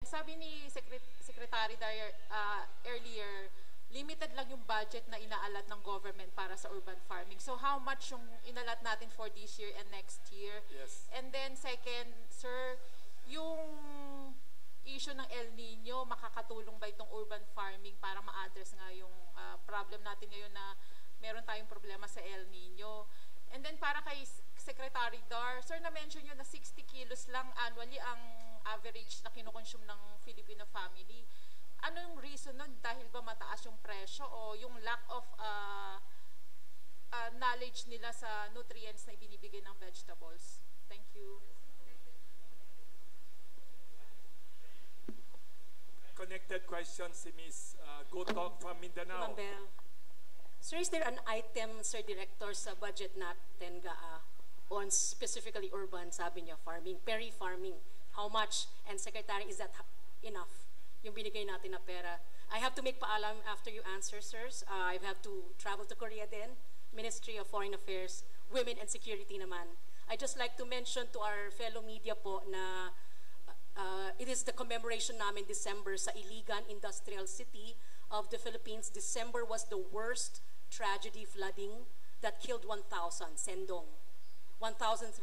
sabi ni Secretary Dyer earlier, limited lang yung budget na inaalat ng government para sa urban farming. So how much yung inalat natin for this year and next year? Yes. And then second, sir, yung issue ng El Nino, makakatulong ba itong urban farming para ma-address nga yung problem natin ngayon na meron tayong problema sa El Nino? And then para kay Secretary Dar, sir, na-mention nyo na 60 kilos lang annually ang average na kinukonsume ng Filipino family. Ano yung reason nun? Dahil ba mataas yung presyo o yung lack of knowledge nila sa nutrients na ibinibigay ng vegetables? Thank you. Connected question si Ms. Gotok from Mindanao. Ma'am, sir, is there an item, Sir Director, sa budget natin on specifically urban, sabi niya, farming, peri-farming? How much? And Secretary, is that enough? Yung binigay natin na pera. I have to make paalam after you answer, sirs. I have to travel to Korea din. Ministry of Foreign Affairs, Women and Security naman. I just like to mention to our fellow media po na it is the commemoration namin December sa Iligan Industrial City of the Philippines. December was the worst tragedy flooding that killed 1,000, Sendong. 1,300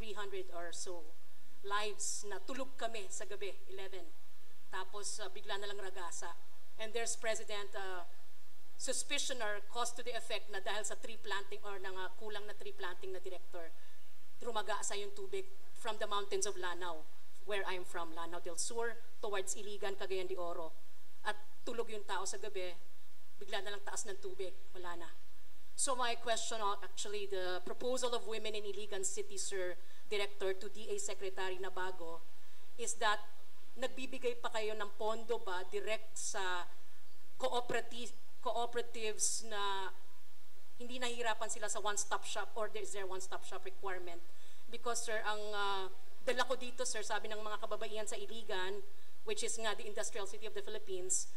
or so lives na tulog kami sa gabi, 11. Tapos bigla na lang ragasa. And there's President suspicion or cause to the effect na dahil sa tree planting or ng kulang na tree planting na director, rumagasa yung tubig from the mountains of Lanao, where I'm from, Lanao del Sur, towards Iligan, Cagayan de Oro. At tulog yung tao sa gabi, bigla na lang taas ng tubig, wala na. So my question, actually, the proposal of Women in Iligan City, Sir Director, to DA Secretary Nabago, is that nagbibigay pa kayo ng pondo ba direct sa cooperatives na hindi nahihirapan sila sa one-stop shop or is there one-stop shop requirement? Because, sir, ang dala ko dito, sir, sabi ng mga kababaihan sa Iligan, which is nga the industrial city of the Philippines,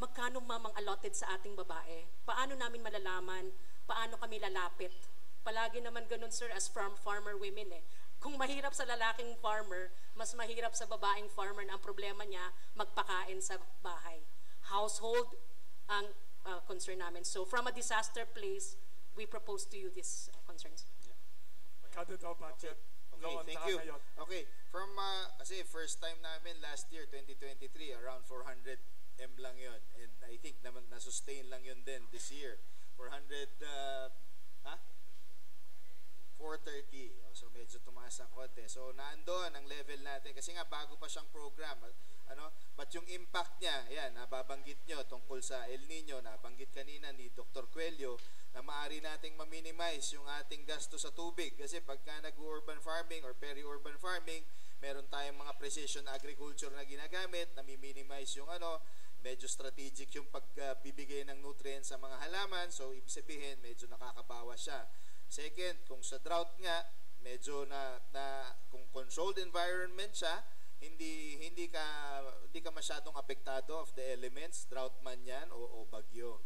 magkano mamang allotted sa ating babae? Paano namin malalaman? Paano kami lalapit? Palagi naman ganun, sir, as farmer women eh. Kung mahirap sa lalaking farmer, mas mahirap sa babaeng farmer na ang problema niya magpakain sa bahay. Household ang concern namin. So from a disaster place, we propose to you these concerns. Magkano daw budget? Okay, thank you. Okay, from kasi first time namin last year, 2023, around 400 M lang yun. And I think naman na-sustain lang yun din this year. 430. So medyo tumaas ang konti. So naandun ang level natin kasi nga bago pa siyang program. But yung impact niya, ayan, nababanggit nyo tungkol sa El Nino, nabanggit kanina ni Dr. Cuello na maaari nating ma-minimize yung ating gasto sa tubig kasi pagka nag-urban farming or peri-urban farming, meron tayong mga precision agriculture na ginagamit, na-minimize yung medyo strategic yung pagbibigay ng nutrients sa mga halaman. So ibig sabihin, medyo nakakabawas siya. Second, kung sa drought nga, medyo kung controlled environment siya, hindi ka masyadong apektado of the elements, drought man yan o bagyo.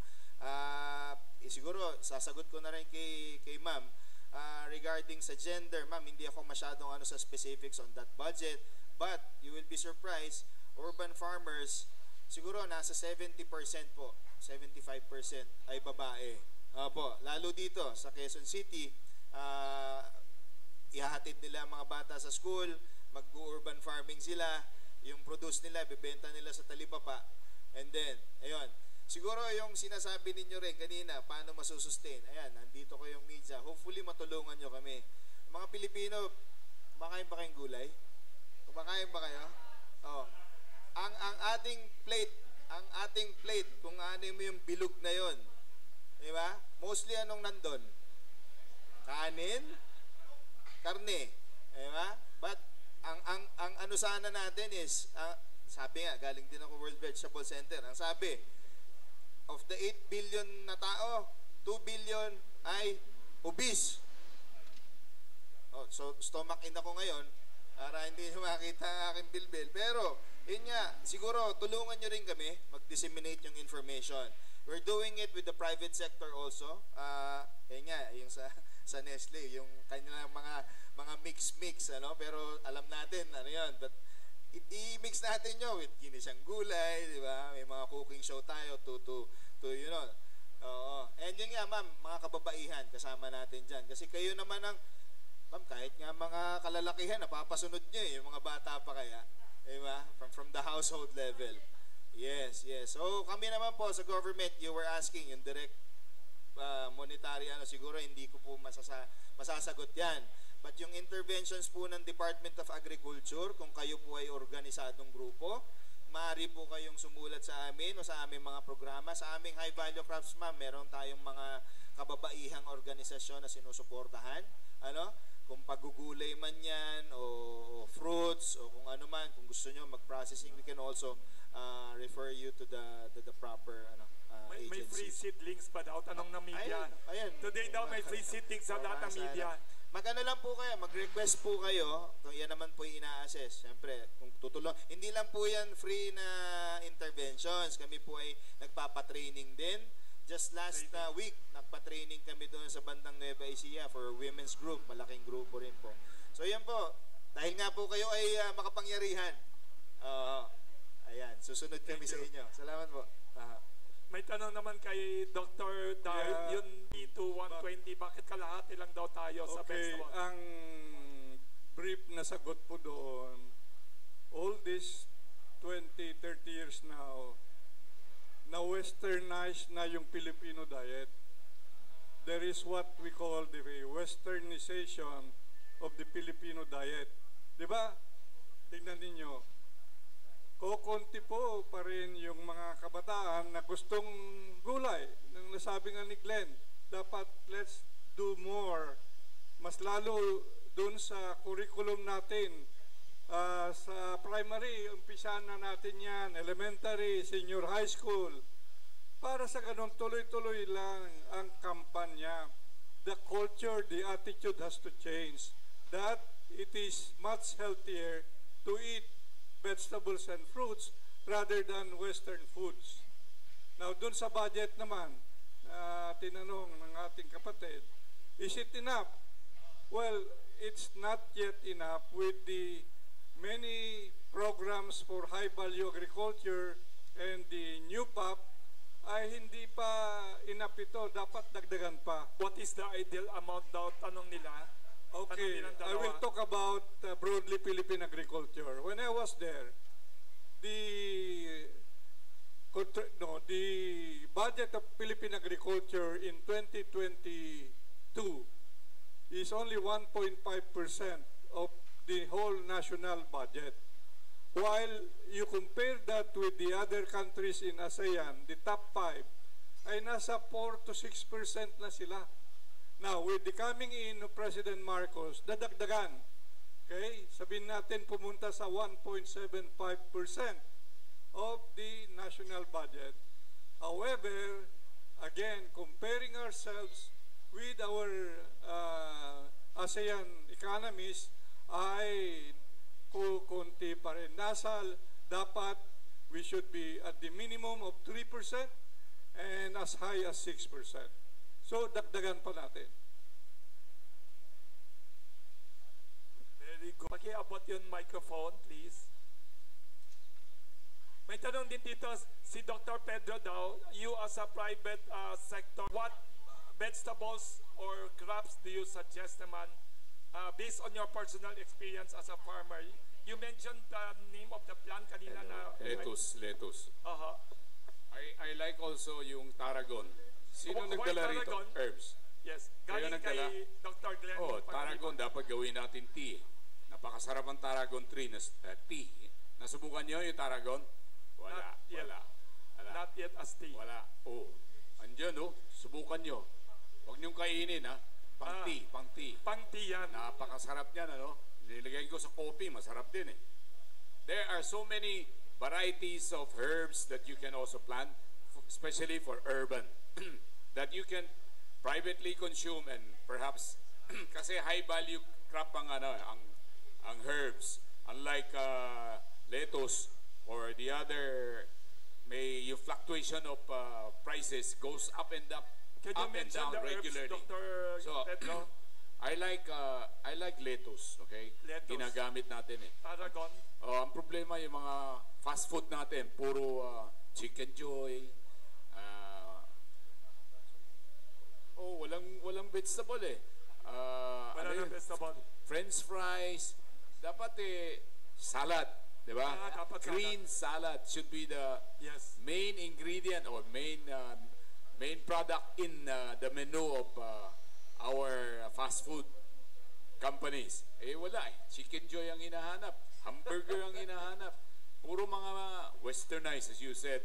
Siguro sasagot ko na rin kay ma'am regarding sa gender. Ma'am, hindi ako masyadong sa specifics on that budget, but you will be surprised, urban farmers siguro nasa 70% po, 75% ay babae. Po, lalo dito sa Quezon City, ihahatid nila ang mga bata sa school, mag-urban farming sila, yung produce nila, bebenta nila sa talipapa. And then, ayun. Siguro yung sinasabi ninyo rin kanina, paano masusustain? Ayan, nandito ko yung media. Hopefully matulungan nyo kami. Mga Pilipino, kumakain ba kayong gulay? Kumakain ba kayo? Oh. Ang ating plate, kung ano mo yung bilog na yon, di ba? Mostly anong nandun? Kanin, karne, di ba? But ang ano sana natin is, sabi nga, galing din ako World Vegetable Center, ang sabi, of the 8 billion na tao, 2 billion ay obese. Oh, so stomach in ako ngayon para hindi nyo makita ang aking bilbil. Pero, yun nga, siguro tulungan nyo rin kami mag-disseminate yung information. We're doing it with the private sector also. Yun nga, yung sa Nestle, yung kanilang mga mix, pero alam natin, yun. But i-mix natin nyo with ginisang gulay, di ba? May mga cooking show tayo to you know. Oo. And yun nga, ma'am, mga kababaihan, kasama natin dyan. Kasi kayo naman ang, ma'am, kahit nga mga kalalakihan, napapasunod nyo yung mga bata pa kaya. Di ba? From the household level. Yes, yes. So, kami naman po sa government, you were asking, yung direct monetary, siguro hindi ko po masasagot yan. But yung interventions po ng Department of Agriculture, kung kayo po ay organisadong grupo, maaari po kayong sumulat sa amin o sa aming mga programa. Sa aming High Value Crops, ma'am, meron tayong mga kababaihang organisasyon na sinusuportahan. Kung pagugulay man yan o fruits o kung ano man, kung gusto nyo mag-processing, we can also refer you to the proper May free agency. seedlings pa daw, tanong ng media. Ayan. Today daw may free seedlings sa lahat ng media. Mag-ano lang po kayo, mag-request po kayo, kung yan naman po yung ina-assess. Siyempre, kung tutulong, hindi lang po yan free na interventions. Kami po ay nagpapatraining din. Just last week, nagpa-training kami doon sa bandang Nueva Ecija for women's group. Malaking grupo rin po. So yan po, dahil nga po kayo ay makapangyarihan. Ayan, susunod kami sa inyo. Salamat po. May tanong naman kay Dr. Dar, Yeah. yun P2 120, bakit kalahati lang daw tayo sa Okay, vegetable? ang brief na sagot po doon, all these 20, 30 years now, na westernized na yung Filipino diet. There is what we call the westernization of the Filipino diet. Di ba? Tingnan ninyo. Kokonti po pa rin yung mga kabataan na gustong gulay. Nang nasabi nga ni Glenn, dapat let's do more. Mas lalo dun sa curriculum natin. Sa primary, umpisan na natin yan. Elementary, senior high school. Para sa ganun, tuloy-tuloy lang ang kampanya. The culture, the attitude has to change. That it is much healthier to eat vegetables and fruits rather than Western foods. Now, dun sa budget naman, tinanong ng ating kapatid, is it enough? Well, it's not yet enough with the many programs for high-value agriculture and the new PAP ay hindi pa enough ito. Dapat dagdagan pa. What is the ideal amount daw, tanong nila? Okay, I will talk about broadly Philippine agriculture. When I was there, the budget of Philippine agriculture in 2022 is only 1.5% of the whole national budget. While you compare that with the other countries in ASEAN, the top 5, ay nasa 4 to 6% na sila. Now, with the coming in of President Marcos, dadagdagan. Okay? Sabihin natin pumunta sa 1.75% of the national budget. However, again, comparing ourselves with our ASEAN economies, ay kukunti pa rin. Dapat we should be at the minimum of 3% and as high as 6%. So, dagdagan pa natin. Very good. Pakiabot yung microphone, please. May tanong din dito, si Dr. Pedro daw, you as a private sector, what vegetables or crops do you suggest naman based on your personal experience as a farmer? You mentioned the name of the plant kanina na... Lettuce. I like also yung tarragon. Sino Why nagdala rito? tarragon? Herbs. Yes, Kayo galing nagdala? kay Dr. Glenn. Oh, yung tarragon dapat gawin natin tea. Napakasarap ang tarragon tree na tea. Nasubukan niyo yung tarragon? Wala. Not yet. Wala. Not yet as tea. Wala. Oh. Andiyan subukan niyo. Huwag niyong kainin Pang tea, pang tea. Pang tea yan. Napakasarap niyan Nilagay ko sa coffee, masarap din There are so many varieties of herbs that you can also plant, especially for urban, that you can privately consume and perhaps kasi high value crop ang herbs, unlike lettuce or the other may fluctuation of prices goes up and Can you up and mention down the herbs, regularly. Dr. So Pedro? I like lettuce, okay? Lettuce. Ginagamit natin eh. Paragon. Ang problema yung mga fast food natin, puro Chicken Joy. Walang vegetable eh. Wala Ano ng yun? vegetable. French fries. Dapat salad, di ba? Dapat Green salad should be the Yes. main ingredient or main product in the menu of our fast food companies. Wala eh. Chicken Joy ang hinahanap. Hamburger ang hinahanap. Puro mga westernized, as you said,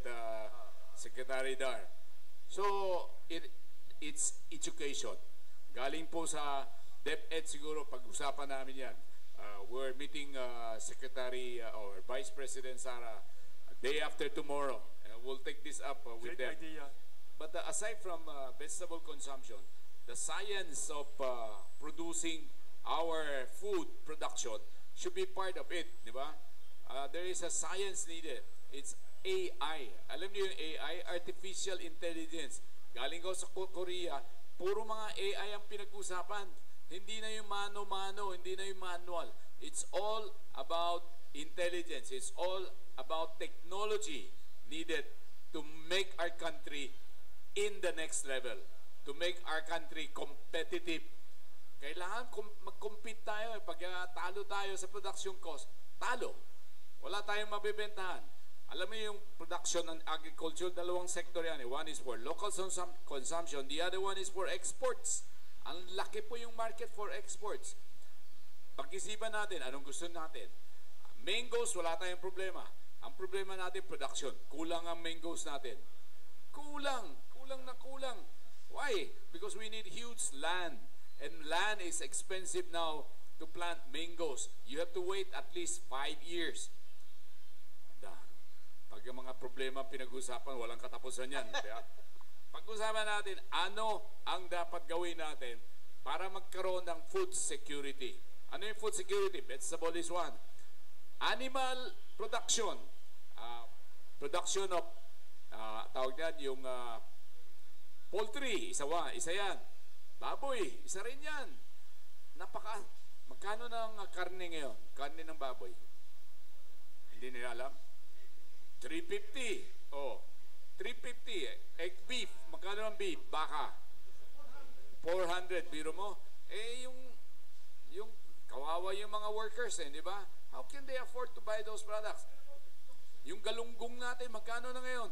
Secretary Dar. So, it's education. Galing po sa DepEd siguro, pag-usapan namin yan. We're meeting Secretary or Vice President Sara day after tomorrow. We'll take this up with Great them. idea. But aside from vegetable consumption, the science of producing our food production should be part of it, di ba? There is a science needed. It's AI. Alam niyo yung AI, Artificial Intelligence. Galing ko sa Korea, puro mga AI ang pinag-usapan. Hindi na yung mano-mano, hindi na yung manual. It's all about intelligence. It's all about technology needed to make our country in the next level. To make our country competitive. Kailangan mag-compete tayo. Pag talo tayo sa production cost, talo. Wala tayong mabibentahan. Alam mo yung production ng agriculture, dalawang sektor yan. One is for local consumption, the other one is for exports. Ang laki po yung market for exports. Pag-isipan natin, anong gusto natin? Mangoes, wala tayong problema. Ang problema natin, production. Kulang ang mangoes natin. Kulang na kulang. Why? Because we need huge land. And land is expensive now to plant mangoes. You have to wait at least 5 years. Pag yung mga problema pinag-usapan, walang katapusan yan. Pag-usapan natin, ano ang dapat gawin natin para magkaroon ng food security. Ano yung food security? Vegetable is one. Animal production. Production of, tawag yan, yung poultry, isa yan. Baboy, isa rin yan. Magkano ng karne ngayon? Karne ng baboy? Hindi nila alam? 350. 350. Egg beef. Magkano ng beef? Baka. 400. Biro mo. Yung kawawa yung mga workers di ba? How can they afford to buy those products? Yung galunggong natin, magkano na ngayon?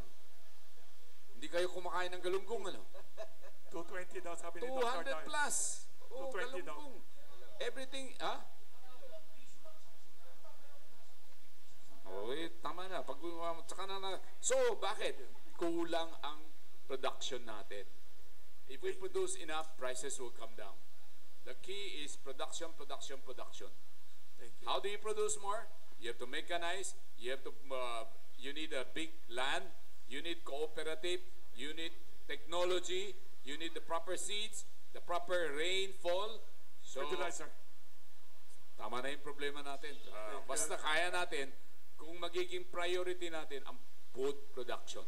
Hindi kayo kumakain ng galunggong, ano? 220 daw sabi ni Dr. 200 plus. 220 daw. Galunggong. Everything, tama na. So, bakit? Kulang ang production natin. If we produce enough, prices will come down. The key is production. Thank you. How do you produce more? You have to mechanize. You need a big land. You need cooperative. You need technology. You need the proper seeds, the proper rainfall. So, Fertilizer. tama na yung problema natin. Basta kaya natin, kung magiging priority natin ang food production.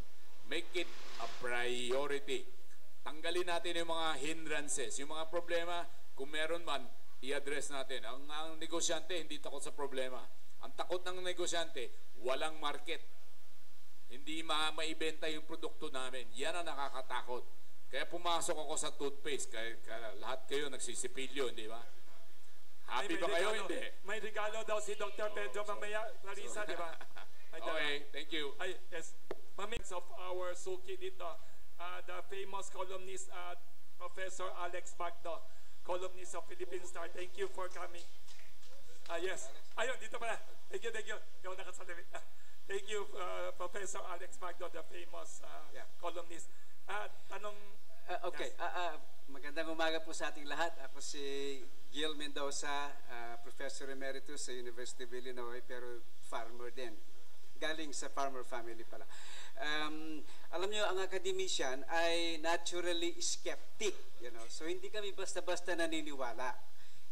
Make it a priority. Tanggalin natin yung mga hindrances. Yung mga problema, kung meron man, i-address natin. Ang negosyante, hindi takot sa problema. Ang takot ng negosyante, walang market. Hindi maibenta yung produkto namin. Yan ang nakakatakot. Kaya pumasok ako sa toothpaste. Kaya lahat kayo nagsisipilyo, di ba? Happy ba kayo? Hindi. May regalo daw si Dr. Pedro mamaya. Clarissa, di ba? Okay, thank you. Yes. Mamits of our Suki dito. The famous columnist, Professor Alex Magdo, columnist of Philippine Star. Thank you for coming. Yes. Ayun, dito pala. Thank you. Ikaw nakasalamit. Thank you, Professor Alex Magdo, the famous columnist. Tanong... Okay. Yes. Magandang umaga po sa ating lahat. Ako si Gil Mendoza, Professor Emeritus sa University of Illinois, pero farmer din. Galing sa farmer family pala. Alam nyo, ang academician ay naturally skeptic. So hindi kami basta-basta naniniwala.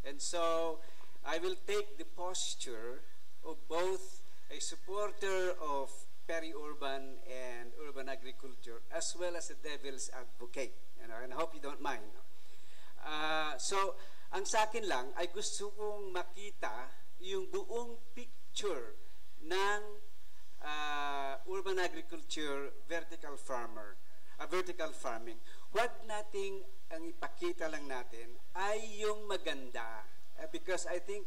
And so, I will take the posture of both a supporter of peri-urban and urban agriculture, as well as a devil's advocate. And I hope you don't mind. So, Ang sa akin lang ay gusto kong makita yung buong picture ng urban agriculture vertical farming. Huwag nating ang ipakita lang natin ay yung maganda. Because I think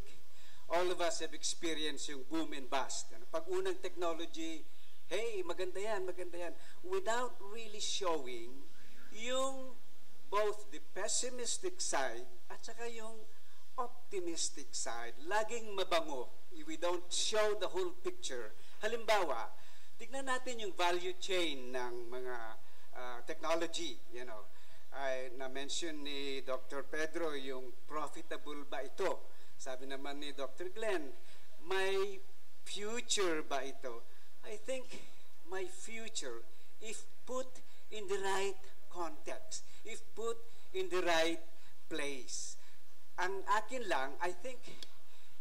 all of us have experienced yung boom and bust. Pag unang technology, hey, maganda yan, without really showing yung both the pessimistic side at saka yung optimistic side. Laging mabango. We don't show the whole picture. Halimbawa, tignan natin yung value chain ng mga technology, ay na-mention ni Dr. Pedro yung profitable ba ito? Sabi naman ni Dr. Glenn, may future ba ito? I think my future, if put in the right context, if put in the right place. Ang akin lang, I think,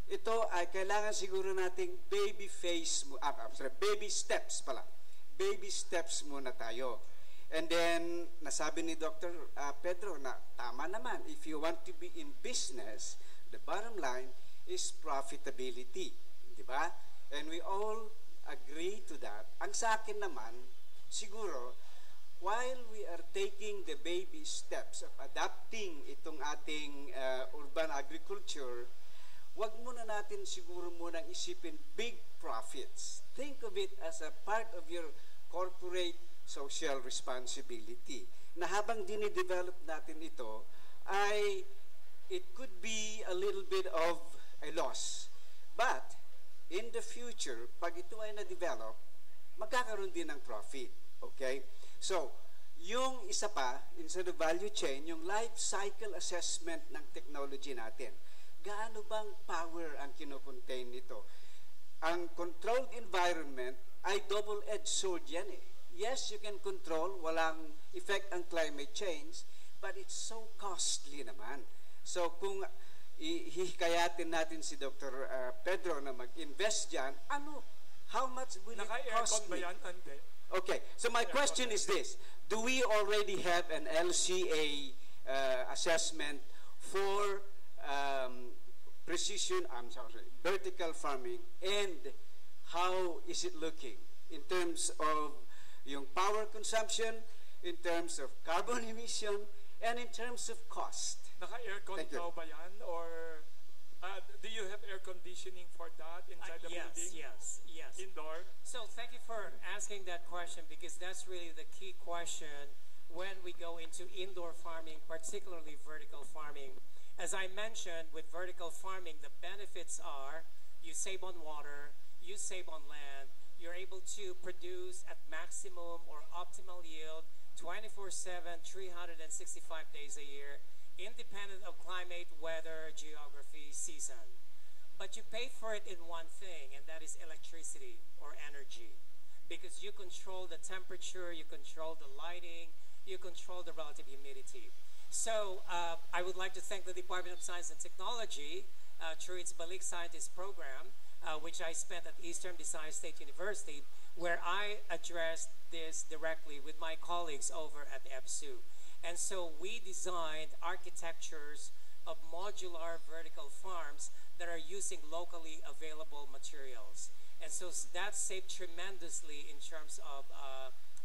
ito ay kailangan siguro nating baby steps pala. Baby steps muna tayo. And then, nasabi ni Dr. Pedro na tama naman, if you want to be in business, the bottom line is profitability. Di ba? And we all agree to that. Ang sa akin naman, siguro, while we are taking the baby steps of adapting itong ating urban agriculture, wag muna natin siguro munang isipin big profits. Think of it as a part of your corporate social responsibility. Na habang dinidevelop natin ito, ay it could be a little bit of a loss. But, in the future, pag ito ay na-develop, magkakaroon din ng profit. Okay? So, yung isa pa, instead of value chain, yung life cycle assessment ng technology natin. Gaano bang power ang kinocontain nito? Ang controlled environment ay double-edged sword yan eh. Yes, you can control, walang effect ang climate change, but it's so costly naman. So, kung hihikayatin natin si Dr. Pedro na mag-invest dyan, how much will it cost me? Naka-aircon ba yan, Ande? Okay, so my question is this. Do we already have an LCA assessment for vertical farming, and how is it looking in terms of yung power consumption, in terms of carbon emission, and in terms of cost? Naka-aircon Thank you. ba yan? Or do you have air conditioning for that inside the building? Yes. Indoor? So thank you for asking that question, because that's really the key question when we go into indoor farming, particularly vertical farming. As I mentioned, with vertical farming, the benefits are you save on water, you save on land, you're able to produce at maximum or optimal yield 24/7, 365 days a year, independent of climate, weather, geography, season. But you pay for it in one thing, and that is electricity or energy. Because you control the temperature, you control the lighting, you control the relative humidity. So I would like to thank the Department of Science and Technology through its Balik Scientist program, which I spent at Eastern Visayas State University, where I addressed this directly with my colleagues over at EBSU. And so we designed architectures of modular vertical farms that are using locally available materials. And so that saved tremendously in terms of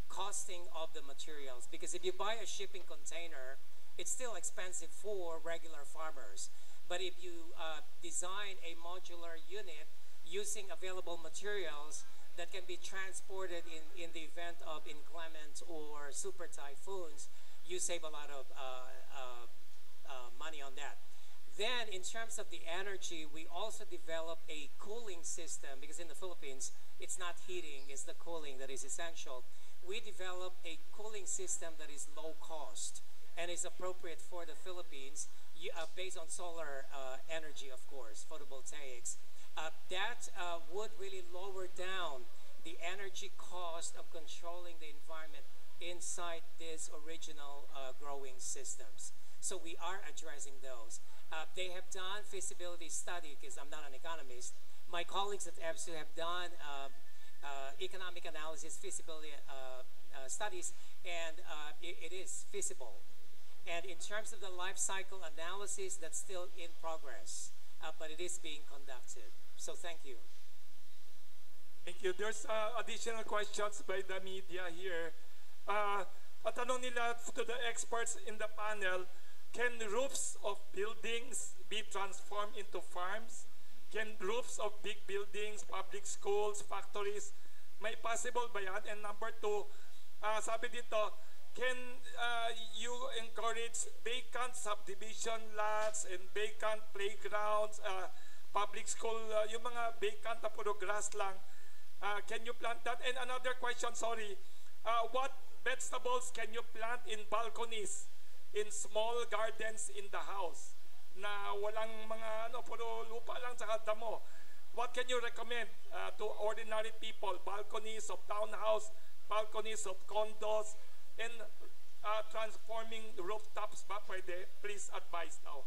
costing of the materials. Because if you buy a shipping container, it's still expensive for regular farmers. But if you design a modular unit using available materials that can be transported in the event of inclement or super typhoons, you save a lot of money on that. Then, in terms of the energy, we also develop a cooling system, because in the Philippines, it's not heating, it's the cooling that is essential. We develop a cooling system that is low cost and is appropriate for the Philippines, based on solar energy, of course, photovoltaics. That would really lower down the energy cost of controlling the environment inside these original growing systems. So we are addressing those. They have done feasibility study, because I'm not an economist. My colleagues at EBSU have done economic analysis, feasibility studies, and it is feasible. And in terms of the life cycle analysis, that's still in progress, but it is being conducted. So thank you. Thank you. There's additional questions by the media here. Patanong nila to the experts in the panel, can roofs of buildings be transformed into farms? Can roofs of big buildings, public schools, factories, may possible ba yan? And number two, sabi dito, can you encourage vacant subdivision lots and vacant playgrounds, public school, yung mga vacant na puro grass lang, can you plant that? And another question, sorry, what vegetables can you plant in balconies, in small gardens in the house, na walang mga puro lupa lang sa damo? What can you recommend to ordinary people? Balconies of townhouse, balconies of condos, and transforming rooftops ba pwede? Please advise now.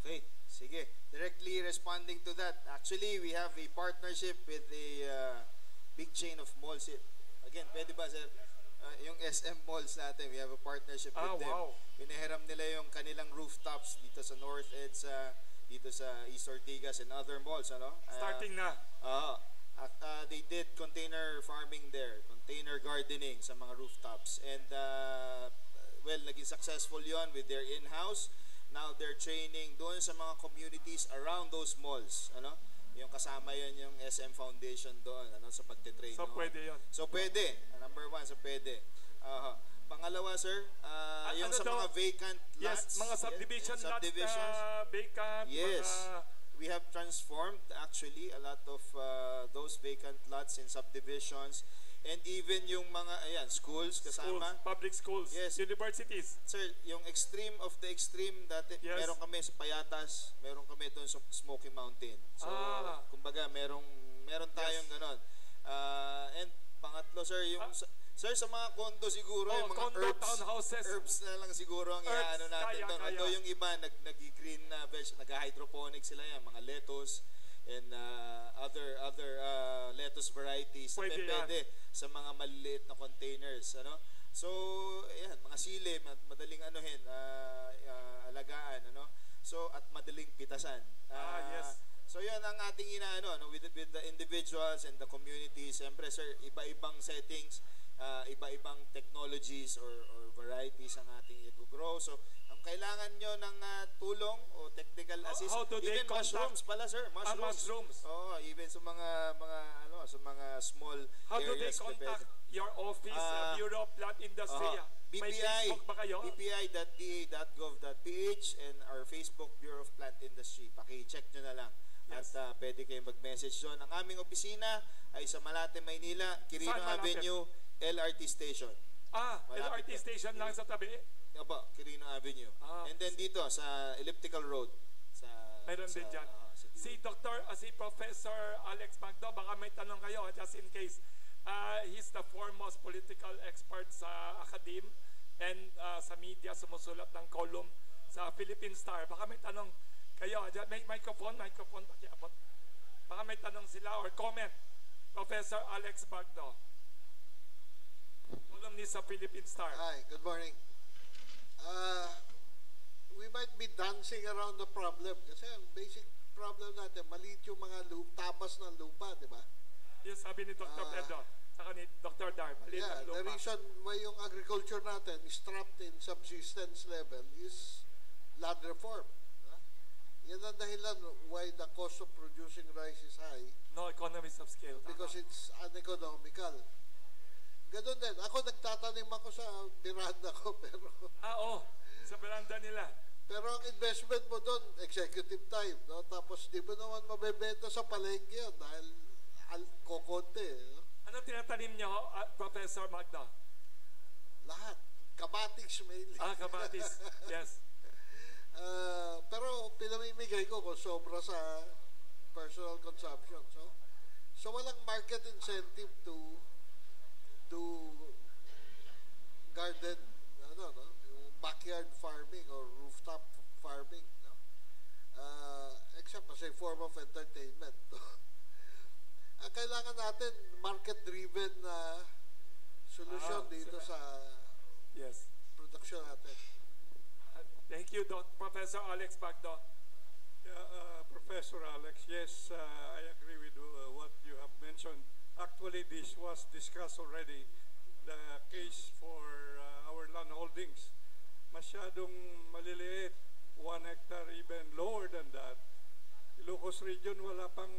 Okay, sige. Directly responding to that, actually, we have a partnership with a big chain of malls. Again, pwede ba, sir? Yung SM malls natin, we have a partnership with them. Wow. Pinahiram nila yung kanilang rooftops dito sa North EDSA, dito sa East Ortigas and other malls, ano? Starting na. They did container farming there, container gardening sa mga rooftops. And, well, naging successful yon with their in-house. Now, they're training doon sa mga communities around those malls, ano? Yung kasama yun yung SM Foundation doon, ano, sa pagtitrain. So, pwede yun. So, pwede. Number one, so pwede. Pangalawa, sir, yung ano sa daw? mga vacant lots. Yes, mga subdivision lots na vacant. Yes. Mga, we have transformed actually a lot of those vacant lots in subdivisions, and even yung mga schools kasama. schools, public schools, Yes. universities. Sir, yung extreme of the extreme dati, Yes. meron kami sa Payatas, meron kami doon sa Smoky Mountain. So, kumbaga meron tayong ganon. And pangatlo, sir, yung sir, sa mga condo siguro, yung mga condo, townhouses. herbs na lang siguro ang iaano natin doon. Although yung iba nag-green na nag-hydroponic sila yan, mga lettuce and other lettuce varieties. Pwede Pwede sa mga maliliit na containers, ano? So, ayan, mga sili, madaling alagaan, ano? So, at madaling pitasan. Yes. So, yun ang ating inaano, no? With the individuals and the communities. Siyempre, sir, iba-ibang settings, iba-ibang technologies or varieties ang ating i-grow. So, ang kailangan nyo ng tulong o technical assistance. How do they even contact? mushrooms pala, sir. Mushrooms. Oo, even sa mga small How do they areas. contact your office, Bureau of Plant Industry? May Facebook ba kayo? bpi.da.gov.ph and our Facebook Bureau of Plant Industry. Paki-check nyo na lang. Yes. At pwede kayong mag-message doon. Ang aming opisina ay sa Malate, Maynila, Quirino Saan Malate? Avenue, LRT Station. Malapit LRT yan. station lang sa tabi. Opo, Quirino Avenue. And then dito sa Elliptical Road. Mayroon din dyan. Si Professor Alex Magdo, baka may tanong kayo, just in case. He's the foremost political expert sa academe and sa media, sumusulat ng column sa Philippine Star. Baka may tanong kayo. May microphone, pakiabot. Baka may tanong sila or comment. Professor Alex Magdo, columnist sa Philippine Star. Hi, good morning. We might be dancing around the problem kasi ang basic problem natin, maliit yung mga tabas ng lupa, di ba? Yes, sabi ni Dr. Pedro, saka ni Dr. Dar, maliit ang The lupa. reason why yung agriculture natin is trapped in subsistence level is land reform. Yan ang dahilan why the cost of producing rice is high No economies of scale. because it's uneconomical. Ganun din. Ako nagtatanim ako sa biranda ko pero Sa veranda nila. pero ang investment mo doon, executive time, no? Tapos di mo naman mabebenta sa palengke yun dahil kokonti. No? Ano tinatanim niyo, Professor Magda? Lahat. Kamatis mainly. Kamatis. Yes. Pero pinamimigay ko kung sobra sa personal consumption. So walang market incentive to garden, yung backyard farming or rooftop farming, no? Except as a form of entertainment. Kailangan natin market-driven na solusyon dito sa Yes. production natin. Thank you, Professor Alex Bagdo. Yeah, Professor Alex, yes, I agree with what you have mentioned. Actually, this was discussed already, the case for our land holdings. Masyadong maliliit, 1 hectare, even lower than that. Ilocos region, wala pang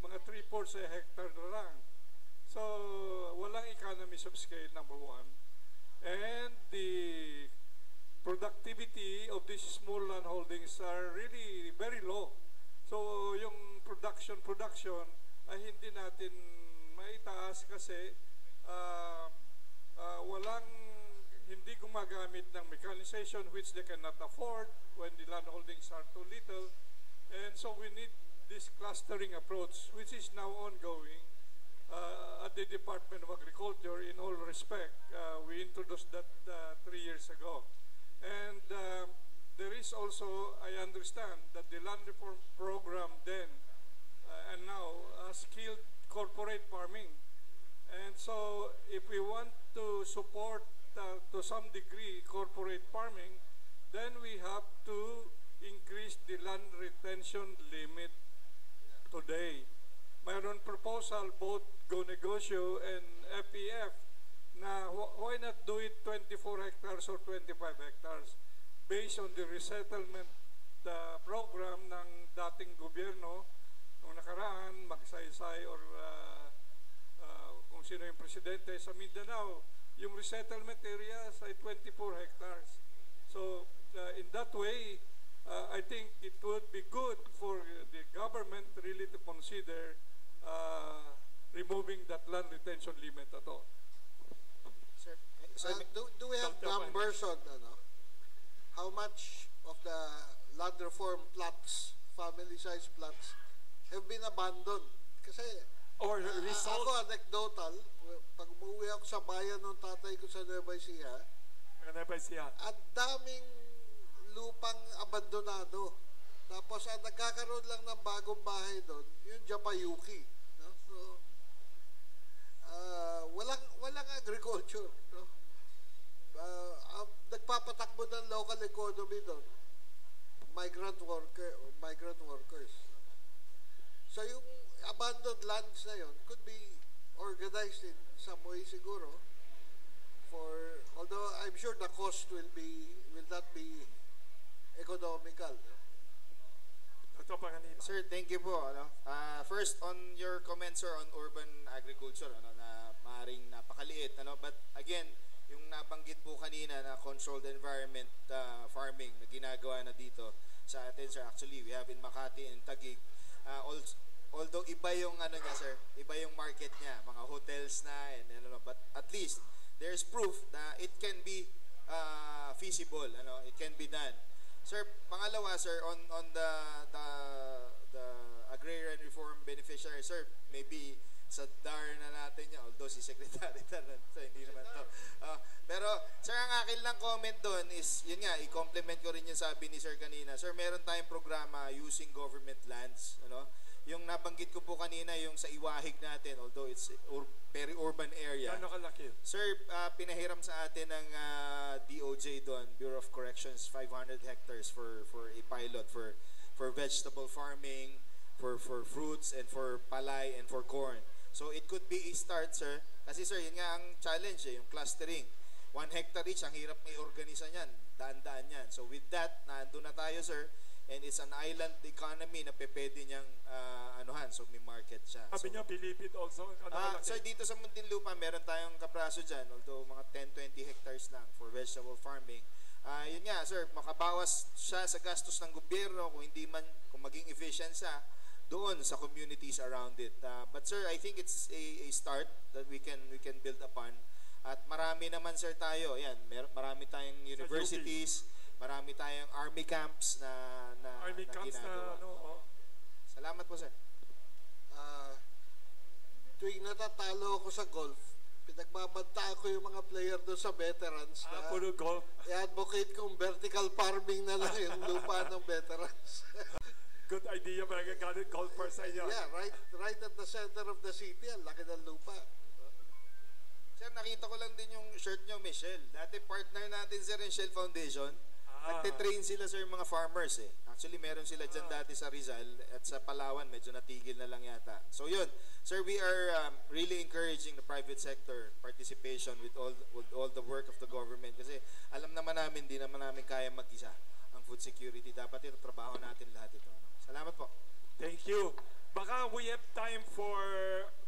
mga 3/4 hectare na lang. So, walang economies of scale, number one. And the productivity of these small land holdings are really very low. So, yung production ay hindi natin maitaas kasi hindi gumagamit ng mechanization which they cannot afford when the land holdings are too little. And so we need this clustering approach, which is now ongoing at the Department of Agriculture in all respect. We introduced that 3 years ago. And there is also, I understand, that the land reform program then and now skilled corporate farming. And so if we want to support to some degree corporate farming, then we have to increase the land retention limit today. Mayroon proposal both Go Negosyo and FEF na why not do it 24 hectares or 25 hectares based on the resettlement program ng dating gobyerno nung nakaraan, Magsaysay or kung sino yung presidente sa Mindanao, yung resettlement areas ay 24 hectares. So in that way, I think it would be good for the government really to consider removing that land retention limit at all. Sir, Do we have numbers on how much of the land reform plots, family-sized plots, have been abandoned? Kasi Or resold? ako anecdotal, pag umuwi ako sa bayan ng tatay ko sa Nueva Ecija, at daming lupang abandonado. Tapos ang nagkakaroon lang ng bagong bahay doon, yung Japayuki. No? So, walang agriculture. No? Nagpapatakbo ng local economy doon, migrant workers. So yung abandoned lands na yun could be organized in some way siguro although I'm sure the cost will not be economical. No? Sir, thank you po. First, on your comments, sir, on urban agriculture, na maaaring napakaliit. But again, yung nabanggit po kanina na controlled environment farming na ginagawa na dito sa atin, sir. Actually, we have in Makati and Taguig. Although iba yung niya, sir, iba yung market niya, mga hotels na, but at least there's proof na it can be feasible, it can be done. Sir, pangalawa, sir, on the agrarian reform beneficiary, sir, maybe sa DAR na natin niya, although si Secretary so hindi naman to. Pero, sir, ang akin lang comment doon is, yun nga, i-complement ko rin yung sabi ni sir kanina. Sir, meron tayong programa using government lands, Yung nabanggit ko po kanina, yung sa Iwahig natin, although it's peri-urban area. Gano'ng kalaki? Sir, pinahiram sa atin ng DOJ doon, Bureau of Corrections, 500 hectares for a pilot for vegetable farming, for fruits, and for palay, and for corn. So it could be a start, sir. Kasi sir, yun nga ang challenge, yung clustering. 1 hectare each, ang hirap may organisa niyan. Daan-daan yan. So with that, nandun na tayo, sir. And it's an island economy na pwede niyang so may market siya. Sabi niyo, Bilibid also. Sir, dito sa Muntinlupa, meron tayong kapraso dyan, although mga 10-20 hectares lang for vegetable farming. Yun nga, sir, makabawas siya sa gastos ng gobyerno kung maging efficient siya doon sa communities around it. But sir, I think it's a start that we can build upon. At marami naman, sir, tayo. Yan, marami tayong universities, marami tayong army camps na ginagawa. Salamat po, sir. Tuwing natatalo ako sa golf, pinagbabantaan ko yung mga player doon sa veterans na puro golf. i-advocate kong vertical farming na lang yung lupa ng veterans. Good idea, mga galit golfer sa inyo. Yeah, right at the center of the city, ang laki ng lupa. Sir, nakita nakita ko lang din yung shirt nyo, Michelle. Dati partner natin, sir, yung Shell Foundation. Nagte-train sila, sir, yung mga farmers eh. Actually, meron sila dyan dati sa Rizal at sa Palawan, medyo natigil na lang yata. So yun, sir, we are really encouraging the private sector participation with all the work of the government. Kasi alam naman namin, di naman namin kaya mag-isa ang food security. Dapat ito, trabaho natin lahat ito. Salamat po. Thank you. Baka we have time for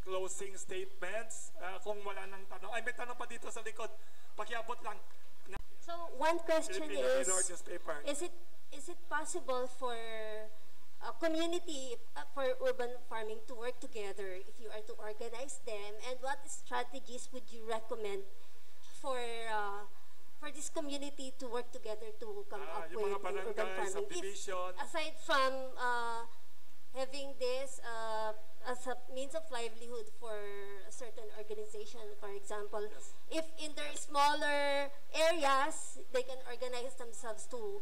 closing statements. Kung wala nang tanong. Ay, may tanong pa dito sa likod. Pakiabot lang. So one question Filipino Mirror newspaper. is it possible for a community, for urban farming to work together if you are to organize them? And what strategies would you recommend for this community to work together to come up yung with mga barangay, urban farming? subdivision. Aside from having this as a means of livelihood for a certain organization, for example, if in their smaller areas, they can organize themselves to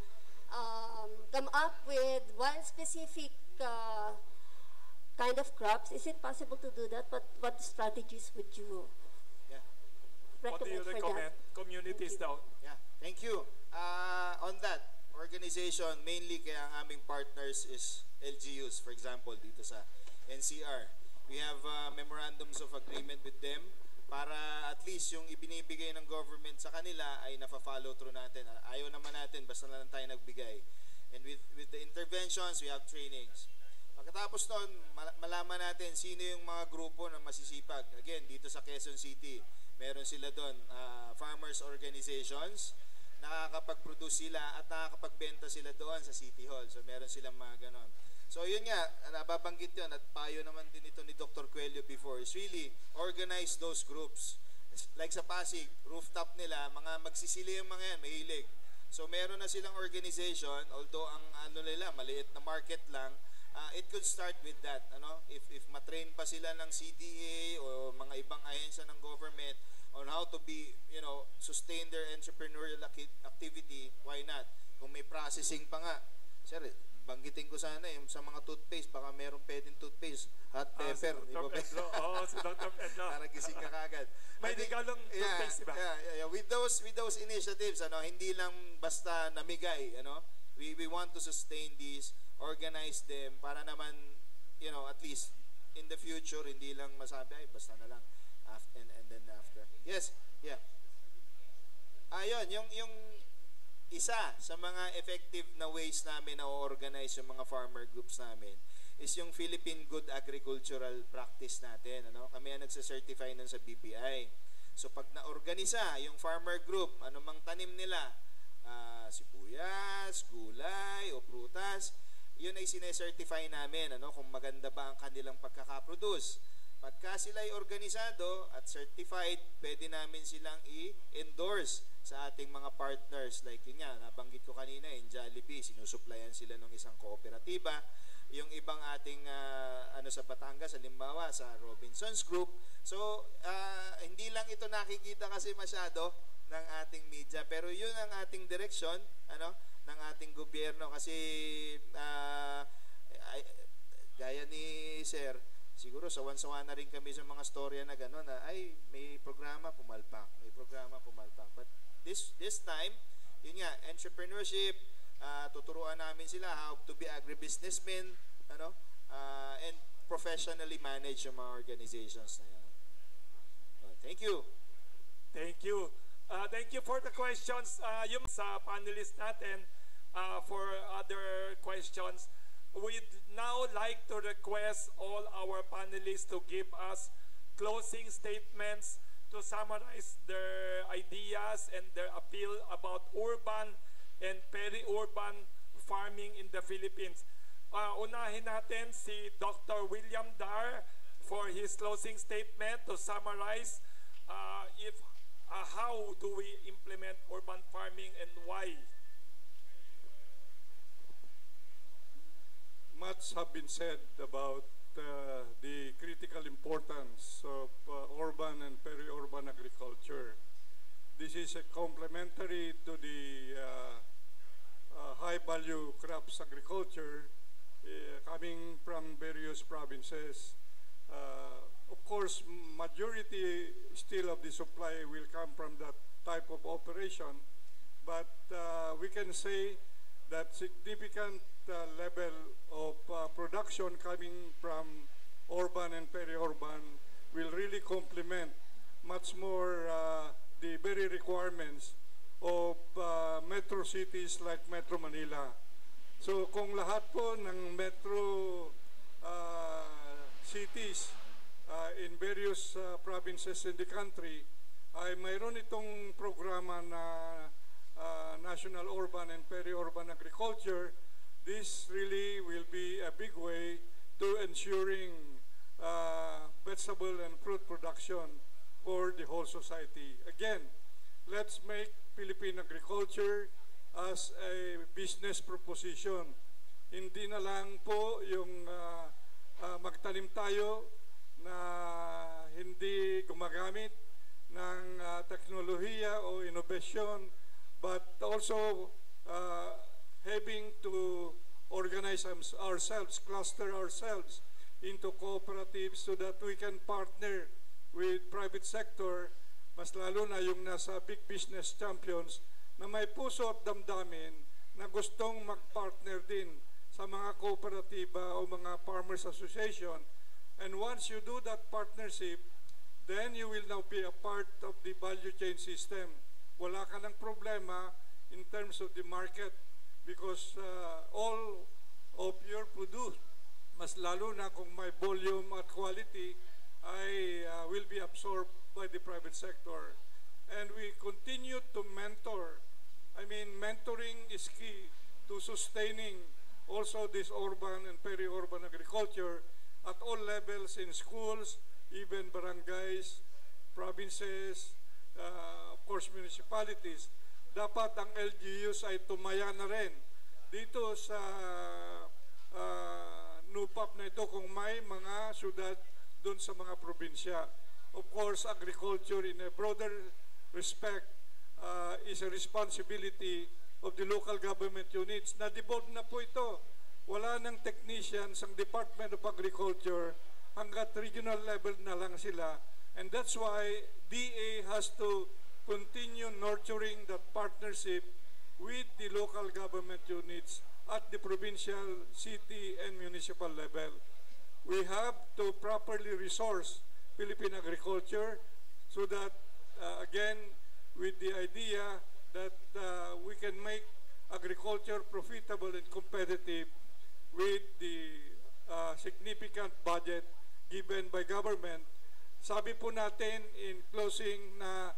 come up with one specific kind of crops. Is it possible to do that? What strategies would you What do you recommend for recommend? that? Communities daw. Yeah, thank you. On that organization, mainly kaya ang aming partners is LGUs, for example, dito sa NCR. We have memorandums of agreement with them para at least yung ibinibigay ng government sa kanila ay nafa-follow through natin. Ayaw naman natin, basta na lang tayo nagbigay. And with the interventions, we have trainings. Pagkatapos nun, malaman natin sino yung mga grupo na masisipag. Again, dito sa Quezon City, meron sila doon, farmers organizations, nakakapag-produce sila at nakakapagbenta sila doon sa City Hall. So meron silang mga ganon. So yun nga, nababanggit yun at payo naman din ito ni Dr. Coelho before is really organize those groups. Like sa Pasig, rooftop nila, mga magsisili yung mga yan, mahilig. So meron na silang organization, although ang ano nila, maliit na market lang, it could start with that. If matrain pa sila ng CDA o mga ibang ahensya ng government on how to be, sustain their entrepreneurial activity, why not? Kung may processing pa nga, sir, banggitin ko sana sa mga toothpaste, baka meron pwedeng toothpaste, hot pepper. Si Dr. Pedro. Oo, si Dr. Pedro. Para gising ka kagad. May galong toothpaste, diba? Yeah. With those initiatives, hindi lang basta namigay, we want to sustain these, organize them, para naman, at least in the future, hindi lang masabi, ay, basta na lang, and then after. Yes, yeah. Ayun, yung isa sa mga effective na ways namin na organize yung mga farmer groups namin is yung Philippine Good Agricultural Practice natin. Kami ang nagsacertify nun sa BPI. So pag na-organisa yung farmer group, anumang tanim nila, sibuyas, gulay o prutas, yun ay sinecertify namin kung maganda ba ang kanilang pagkakaproduce. Pagka sila ay organisado at certified, pwede namin silang i-endorse sa ating mga partners. Like yun nga, nabanggit ko kanina, in Jollibee, sinusuplayan sila ng isang kooperatiba. Yung ibang ating sa Batangas, halimbawa sa Robinsons Group. So, hindi lang ito nakikita kasi masyado ng ating media, pero yun ang ating direksyon ng ating gobyerno. Kasi gaya ni Sir, siguro sawan-sawa na rin kami sa mga storya na gano'n na ay may programa pumalpak, but this time yun nga, entrepreneurship, tuturuan namin sila how to be agribusinessmen, and professionally manage yung mga organizations na yan. Thank you. Thank you. Thank you for the questions. Yung sa panelists natin, for other questions, we'd now like to request all our panelists to give us closing statements to summarize their ideas and their appeal about urban and peri-urban farming in the Philippines. Unahin natin si Dr. William Dar for his closing statement to summarize how do we implement urban farming and why. Much have been said about the critical importance of urban and peri-urban agriculture. This is complementary to the high-value crops agriculture coming from various provinces. Of course, majority still of the supply will come from that type of operation, but we can say that significant level of production coming from urban and peri-urban will really complement much more the very requirements of metro cities like Metro Manila. So kung lahat po ng metro cities in various provinces in the country ay mayroon itong programa na National Urban and Peri-Urban Agriculture, this really will be a big way to ensuring vegetable and fruit production for the whole society. Again, let's make Philippine agriculture as a business proposition. Hindi na lang po yung magtanim tayo na hindi gumagamit ng teknolohiya o innovation, but also having to organize ourselves, cluster ourselves into cooperatives so that we can partner with private sector, mas lalo na yung nasa big business champions na may puso at damdamin na gustong mag-partner din sa mga kooperatiba o mga farmers association. And once you do that partnership, then you will now be a part of the value chain system. Wala ka ng problema in terms of the market because all of your produce, mas lalo na kung may volume at quality, will be absorbed by the private sector. And we continue to mentor. I mean, mentoring is key to sustaining also this urban and peri-urban agriculture at all levels in schools, even barangays, provinces, of course municipalities. Dapat ang LGUs ay tumaya na rin dito sa NUPAP na ito kung may mga syudad doon sa mga probinsya. Of course, agriculture in a broader respect is a responsibility of the local government units. Na-devolve na po ito. Wala nang technicians ang Department of Agriculture hanggat regional level na lang sila. And that's why DA has to continue nurturing that partnership with the local government units at the provincial, city, and municipal level. We have to properly resource Philippine agriculture so that, again, with the idea that we can make agriculture profitable and competitive with the significant budget given by government. Sabi po natin in closing na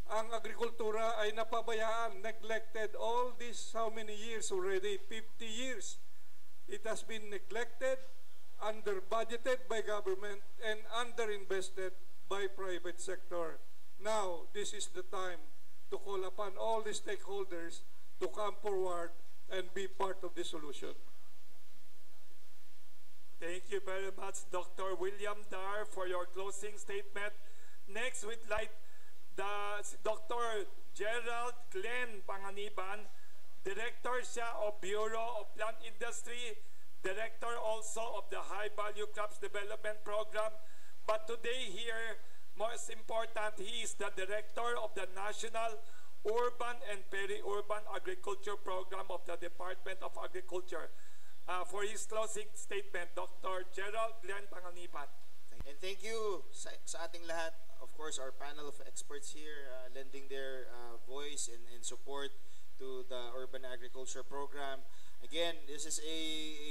ang agrikultura ay napabayaan, neglected all these how many years already, 50 years. It has been neglected, under-budgeted by government, and under-invested by private sector. Now, this is the time to call upon all the stakeholders to come forward and be part of the solution. Thank you very much, Dr. William Dar, for your closing statement. Next, we'd like Dr. Gerald Glenn Panganiban, Director siya of Bureau of Plant Industry, Director also of the High Value Crops Development Program. But today here, most important, he is the Director of the National Urban and Peri-Urban Agriculture Program of the Department of Agriculture. For his closing statement, Dr. Gerald Glenn Panganiban. And thank you sa ating lahat. Of course, our panel of experts here lending their voice and support to the Urban Agriculture Program. Again, this is a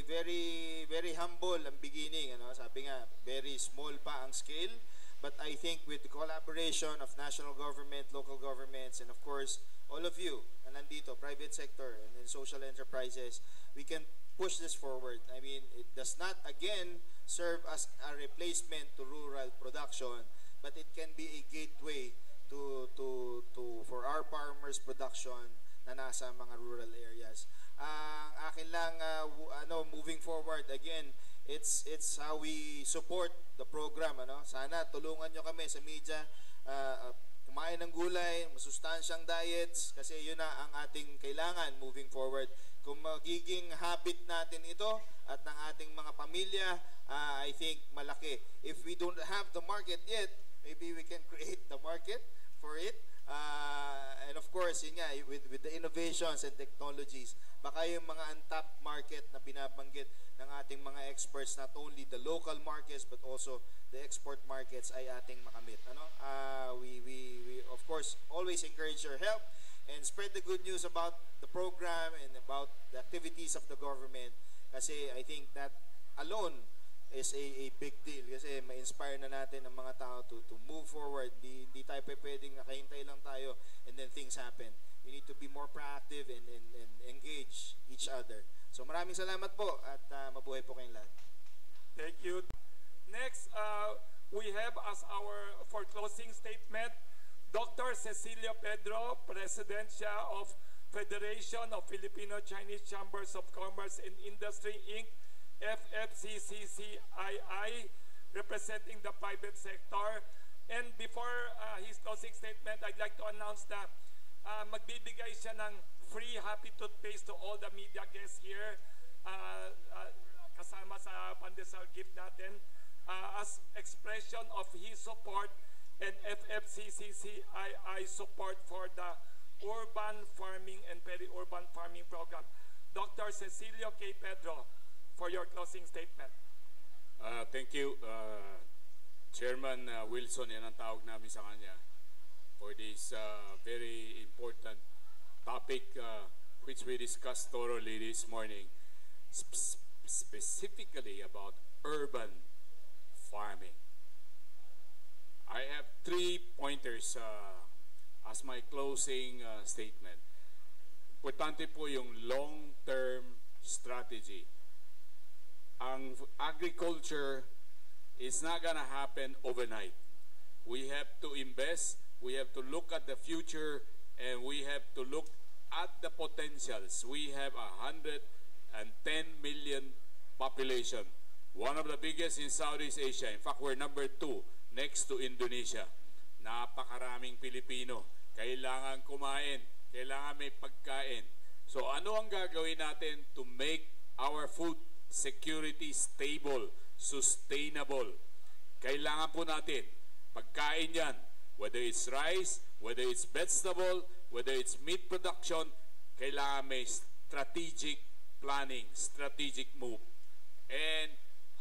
very, very humble ang beginning. Ano? Sabi nga, very small pa ang scale. But I think with the collaboration of national government, local governments, and of course, all of you na nandito, private sector, and then social enterprises, we can push this forward. I mean, it does not, again, serve as a replacement to rural production, but it can be a gateway for our farmers' production na nasa mga rural areas. Akin lang, moving forward, again, it's how we support the program. Ano? Sana tulungan nyo kami sa media, kumain ng gulay, masustansyang diets, kasi yun na ang ating kailangan moving forward. Kung magiging habit natin ito at ng ating mga pamilya, I think malaki. If we don't have the market yet, maybe we can create the market for it. And of course, yun nga, with the innovations and technologies, baka yung mga untapped market na binabanggit ng ating mga experts, not only the local markets but also the export markets ay ating makamit. We of course always encourage your help and spread the good news about the program and about the activities of the government, kasi I think that alone is a big deal, kasi ma-inspire na natin ang mga tao to move forward. Hindi tayo pwedeng nakahintay lang tayo and then things happen. We need to be more proactive and engage each other. So maraming salamat po at mabuhay po kayong lahat. Thank you. Next, we have as our for closing statement, Dr. Cecilia Pedro, President siya of Federation of Filipino-Chinese Chambers of Commerce and Industry, Inc., FFCCCII, representing the private sector. And before his closing statement, I'd like to announce na magbibigay siya ng free happy toothpaste to all the media guests here, kasama sa pandesal gift natin, as expression of his support and FFCCCII support for the urban farming and peri-urban farming program. Dr. Cecilio K. Pedro, for your closing statement. Thank you, Chairman Wilson, yan ang tawag namin sa kanya, for this very important topic which we discussed thoroughly this morning, specifically about urban farming. I have 3 pointers as my closing statement. Importante po yung long-term strategy. Ang agriculture is not gonna happen overnight. We have to invest, we have to look at the future, and we have to look at the potentials. We have 110 million population, one of the biggest in Southeast Asia. In fact, we're number 2 next to Indonesia. Napakaraming Pilipino. Kailangan kumain, kailangan may pagkain. So ano ang gagawin natin to make our food security stable, sustainable? Kailangan po natin pagkain yan, whether it's rice, whether it's vegetable, whether it's meat production, kailangan may strategic planning, strategic move. And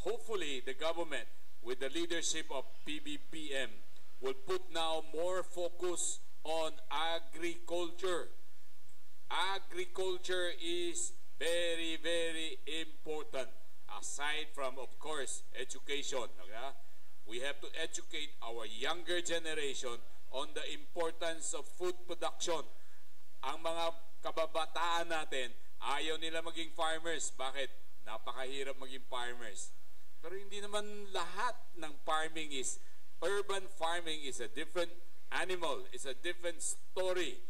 hopefully the government, with the leadership of PBBM, will put now more focus on agriculture. Agriculture is very, very important. Aside from, of course, education. Okay? We have to educate our younger generation on the importance of food production. Ang mga kababataan natin, ayaw nila maging farmers. Bakit? Napakahirap maging farmers. Pero hindi naman lahat ng farming is, urban farming is a different animal. It's a different story.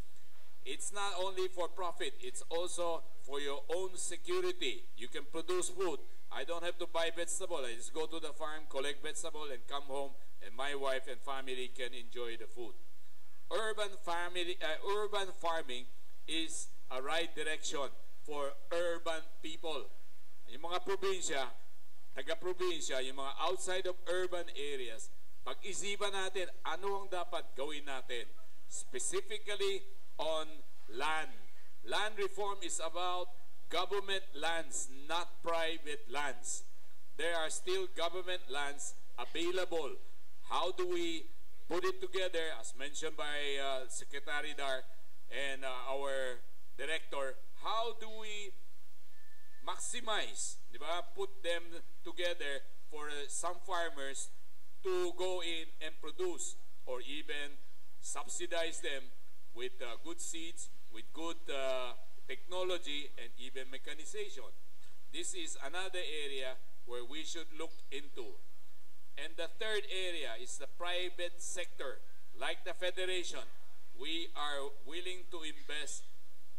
It's not only for profit, it's also for your own security. You can produce food. I don't have to buy vegetable. I just go to the farm, collect vegetable, and come home, and my wife and family can enjoy the food. Urban farming is a right direction for urban people. Yung mga probinsya, taga-probinsya, yung mga outside of urban areas, pag-isipan natin ano ang dapat gawin natin, specifically on land. Land reform is about government lands, not private lands. There are still government lands available. How do we put it together, as mentioned by Secretary Dar and our director? How do we maximize, di ba? Put them together for some farmers to go in and produce, or even subsidize them with good seeds, with good technology, and even mechanization. This is another area where we should look into. And the third area is the private sector. Like the Federation, we are willing to invest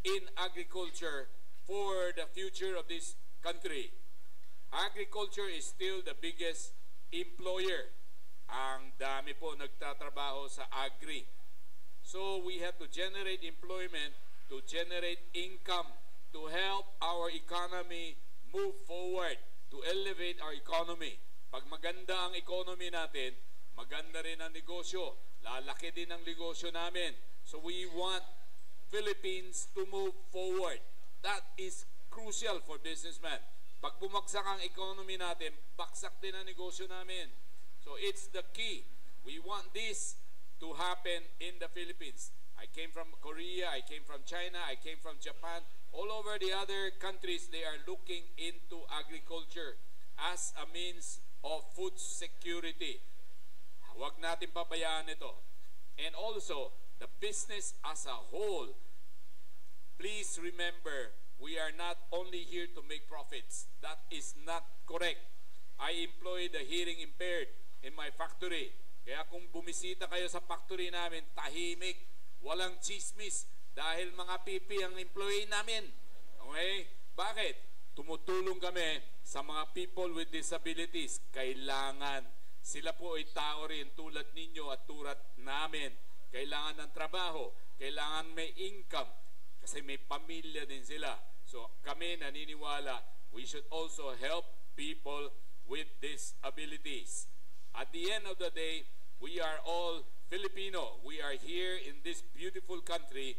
in agriculture for the future of this country. Agriculture is still the biggest employer. Ang dami po nagtatrabaho sa agri. So we have to generate employment, to generate income to help our economy move forward, to elevate our economy. Pag maganda ang economy natin, maganda rin ang negosyo. Lalaki din ang negosyo namin. So we want Philippines to move forward. That is crucial for businessmen. Pag bumagsak ang economy natin, baksak din ang negosyo namin. So it's the key. We want this to happen in the Philippines. I came from Korea, I came from China, I came from Japan. All over the other countries, they are looking into agriculture as a means of food security. Huwag natin pabayaan ito. And also, the business as a whole, please remember, we are not only here to make profits. That is not correct. I employ the hearing impaired in my factory. Kaya kung bumisita kayo sa factory namin, tahimik, walang chismis, dahil mga pipi ang employee namin. Okay? Bakit? Tumutulong kami sa mga people with disabilities. Kailangan. Sila po ay tao rin tulad ninyo at tulad namin. Kailangan ng trabaho. Kailangan may income. Kasi may pamilya din sila. So kami naniniwala, we should also help people with disabilities. At the end of the day, we are all Filipino. We are here in this beautiful country.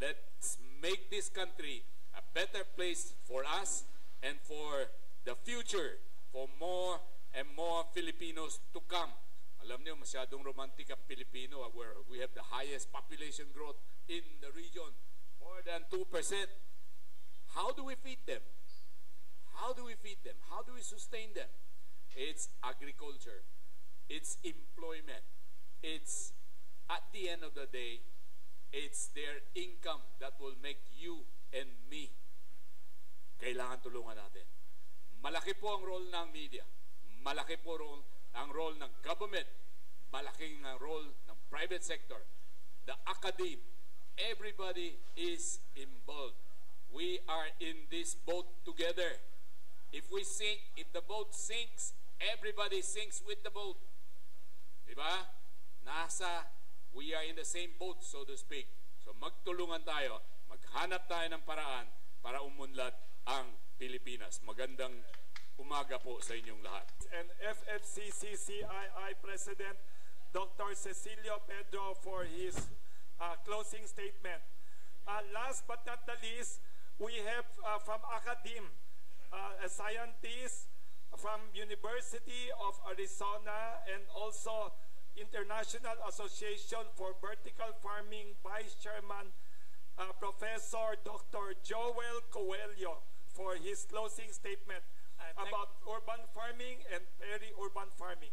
Let's make this country a better place for us and for the future, for more and more Filipinos to come. Alam niyo, masyadong romantic ang Pilipino, where we have the highest population growth in the region, more than 2%. How do we feed them? How do we feed them? How do we sustain them? It's agriculture. It's employment. It's, at the end of the day, it's their income that will make you and me. Kailangan tulungan natin. Malaki po ang role ng media. Malaki po ang role ng government. Malaking ang role ng private sector. The academe. Everybody is involved. We are in this boat together. If we sink, if the boat sinks, everybody sinks with the boat. Diba? We are in the same boat, so to speak. So magtulungan tayo, maghanap tayo ng paraan para umunlad ang Pilipinas. Magandang umaga po sa inyong lahat. And FFCCCII President Dr. Cecilio Pedro for his closing statement. Last but not the least, we have from academe, a scientist from University of Arizona and also International Association for Vertical Farming Vice Chairman, Professor Dr. Joel Coelho for his closing statement about urban farming and peri-urban farming.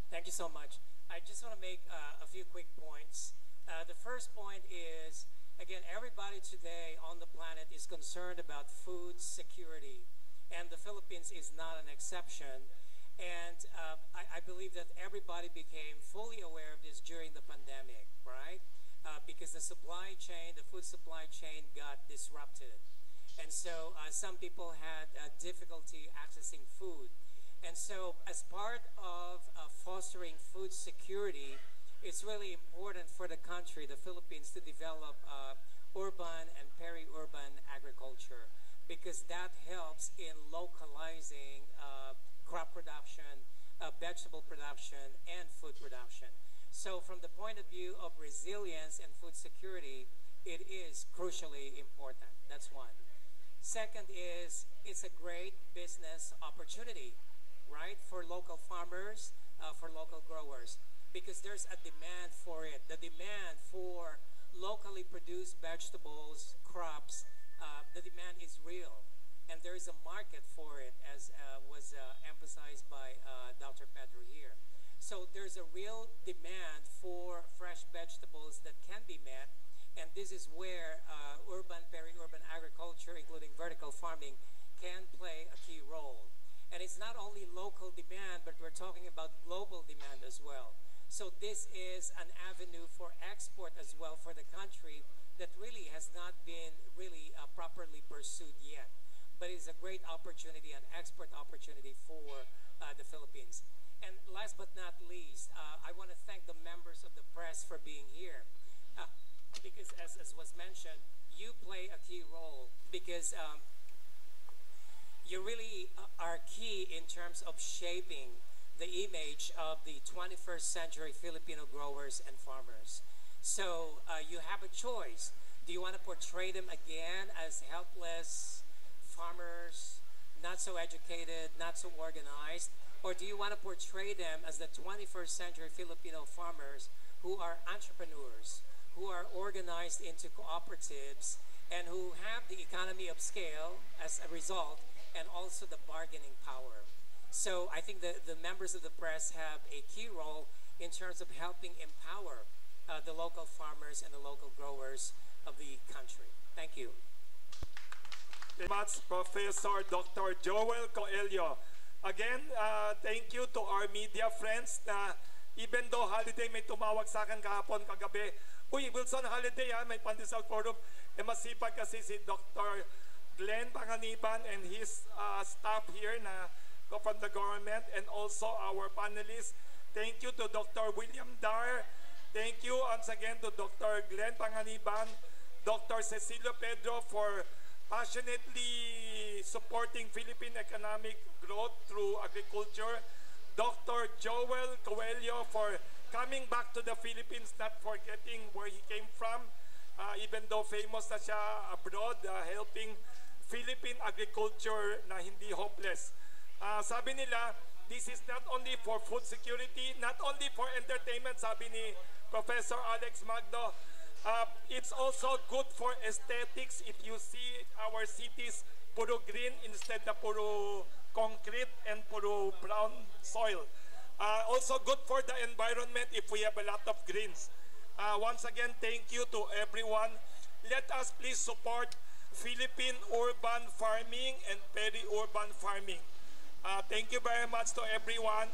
Thank you so much. I just want to make a few quick points. The first point is, again, everybody today on the planet is concerned about food security, and the Philippines is not an exception. And I believe that everybody became fully aware of this during the pandemic, right? Because the supply chain, the food supply chain got disrupted. And so some people had difficulty accessing food. And so as part of fostering food security, it's really important for the country, the Philippines, to develop urban and peri-urban agriculture, because that helps in localizing crop production, vegetable production, and food production. So from the point of view of resilience and food security, it is crucially important. That's one. Second is, it's a great business opportunity, right, for local farmers, for local growers, because there's a demand for it. The demand for locally produced vegetables, crops, the demand is real. And there is a market for it, as was emphasized by Dr. Pedro here. So there's a real demand for fresh vegetables that can be met, and this is where urban, peri-urban agriculture, including vertical farming, can play a key role. And it's not only local demand, but we're talking about global demand as well. So this is an avenue for export as well for the country that really has not been really properly pursued yet. But it's a great opportunity, an export opportunity for the Philippines. And last but not least, I want to thank the members of the press for being here. Because as was mentioned, you play a key role because you really are key in terms of shaping the image of the 21st century Filipino growers and farmers. So you have a choice. Do you want to portray them again as helpless farmers, not so educated, not so organized? Or do you want to portray them as the 21st century Filipino farmers who are entrepreneurs, who are organized into cooperatives, and who have the economy of scale as a result, and also the bargaining power? So I think the members of the press have a key role in terms of helping empower the local farmers and the local growers of the country. Thank you. Much, Professor Dr. Joel Coelho. Again, thank you to our media friends na even though holiday, may tumawag sa akin kahapon, kagabi. Uy, Wilson, holiday ha, may Pandesal Forum. Masipag kasi si Dr. Glenn Panganiban and his staff here na from the government, and also our panelists. Thank you to Dr. William Dar. Thank you once again to Dr. Glenn Panganiban, Dr. Cecilio Pedro for passionately supporting Philippine economic growth through agriculture, Dr. Joel Coelho for coming back to the Philippines, not forgetting where he came from, even though famous na siya abroad, helping Philippine agriculture na hindi hopeless. Sabi nila, this is not only for food security, not only for entertainment, sabi ni Professor Alex Magno, it's also good for aesthetics. If you see our cities, puro green instead na puro concrete and puro brown soil. Also good for the environment if we have a lot of greens. Once again, thank you to everyone. Let us please support Philippine urban farming and peri-urban farming. Thank you very much to everyone.